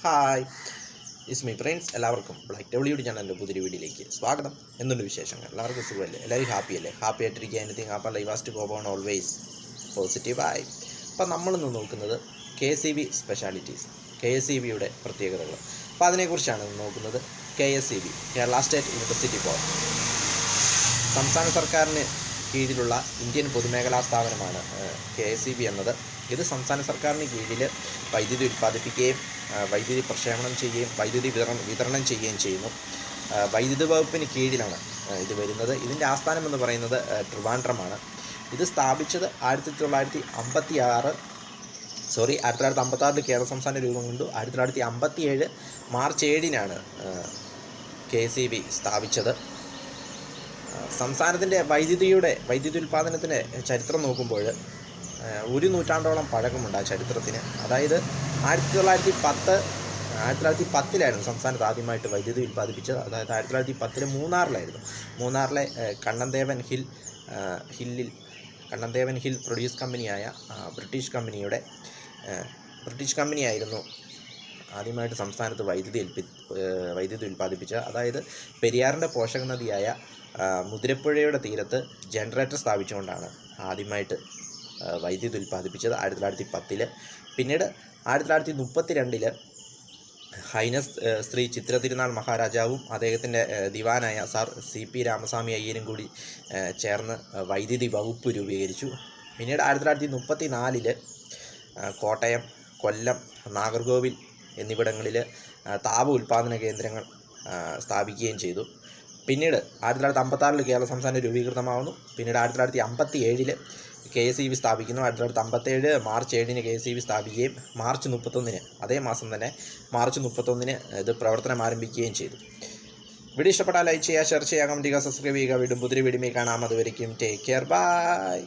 Hi, is me friends. എല്ലാവർക്കും black W ചാനലിൻ്റെ പുതിയ വീഡിയോയിലേക്ക് സ്വാഗതം. എന്തുണ്ട് വിശേഷങ്ങൾ? എല്ലാവർക്കും സുഖമല്ലേ? എല്ലാവരും ഹാപ്പിയല്ലേ? ഹാപ്പി ആയിട്ടിരിക്കുക. Anything happy life has to go on always പോസിറ്റീവായി. അപ്പം നമ്മളിന്ന് നോക്കുന്നത് KSEB സ്പെഷ്യാലിറ്റീസ്, KSEBയുടെ പ്രത്യേകതകൾ. അപ്പോൾ അതിനെക്കുറിച്ചാണ് നോക്കുന്നത്. KSEB, Kerala state university board, സംസ്ഥാന സർക്കാരിന് കീഴിലുള്ള ഇന്ത്യൻ പൊതുമേഖലാ സ്ഥാപനമാണ് KSEB എന്നത്. ഇത് സംസ്ഥാന സർക്കാരിന് കീഴിൽ വൈദ്യുതി ഉൽപ്പാദിപ്പിക്കുകയും വൈദ്യുതി പ്രക്ഷേപണം ചെയ്യുകയും വൈദ്യുതി വിതരണം ചെയ്യുകയും ചെയ്യുന്നു. വൈദ്യുതി വകുപ്പിന് കീഴിലാണ് ഇത് വരുന്നത്. ഇതിൻ്റെ ആസ്ഥാനം എന്ന് പറയുന്നത് ട്രിവാൻഡ്രമാണ്. ഇത് സ്ഥാപിച്ചത് 1956 കേരള സംസ്ഥാന രൂപം കൊണ്ടു. 1957 മാർച്ച് 7-നാണ് KSEB സ്ഥാപിച്ചത്. സംസ്ഥാനത്തിൻ്റെ വൈദ്യുതി ഉൽപ്പാദനത്തിൻ്റെ ചരിത്രം നോക്കുമ്പോൾ 1 നൂറ്റാണ്ടോളം പഴക്കമുണ്ട് ആ ചരിത്രത്തിന്. അതായത് 1910 സംസ്ഥാനത്ത് ആദ്യമായിട്ട് വൈദ്യുതി ഉൽപ്പാദിപ്പിച്ചത്. അതായത് 1910 മൂന്നാറിലെ കണ്ണന്തേവൻ ഹിൽ പ്രൊഡ്യൂസ് കമ്പനിയായ ബ്രിട്ടീഷ് കമ്പനിയായിരുന്നു ആദ്യമായിട്ട് സംസ്ഥാനത്ത് വൈദ്യുതി ഉൽപ്പാദിപ്പിച്ചത്. അതായത് പെരിയാറിൻ്റെ പോഷക നദിയായ മുതിരപ്പുഴയുടെ തീരത്ത് ജനറേറ്റർ സ്ഥാപിച്ചുകൊണ്ടാണ് ആദ്യമായിട്ട് വൈദ്യുതി ഉൽപ്പാദിപ്പിച്ചത് 1910. പിന്നീട് 1932 ഹൈനസ് ശ്രീ ചിത്ര തിരുനാൾ മഹാരാജാവും അദ്ദേഹത്തിൻ്റെ ദിവാനായ സാർ CP രാമസ്വാമി അയ്യരും കൂടി ചേർന്ന് വൈദ്യുതി വകുപ്പ് രൂപീകരിച്ചു. പിന്നീട് 1934 കോട്ടയം, കൊല്ലം, നാഗർകോവിൽ എന്നിവിടങ്ങളിൽ താപ ഉൽപ്പാദന കേന്ദ്രങ്ങൾ സ്ഥാപിക്കുകയും ചെയ്തു. പിന്നീട് 1956 കേരള സംസ്ഥാനം രൂപീകൃതമാവുന്നു. പിന്നീട് 1957 KSEB സ്ഥാപിക്കുന്നു. 1957 മാർച്ച് 7-ന് KSEB സ്ഥാപിക്കുകയും മാർച്ച് 31-ന് അതേ മാസം തന്നെ മാർച്ച് 31-ന് ഇത് പ്രവർത്തനം ആരംഭിക്കുകയും ചെയ്തു. വീഡിയോ ഇഷ്ടപ്പെട്ടാൽ ലൈക്ക് ചെയ്യുക, ഷെയർ ചെയ്യുക, കമൻറ്റ് ചെയ്യുക, സബ്സ്ക്രൈബ് ചെയ്യുക. വീണ്ടും പുതിയ വീഡിയോയിൽ കാണാം. അതുവരയ്ക്കും ടേക്ക് കെയർ, ബൈ.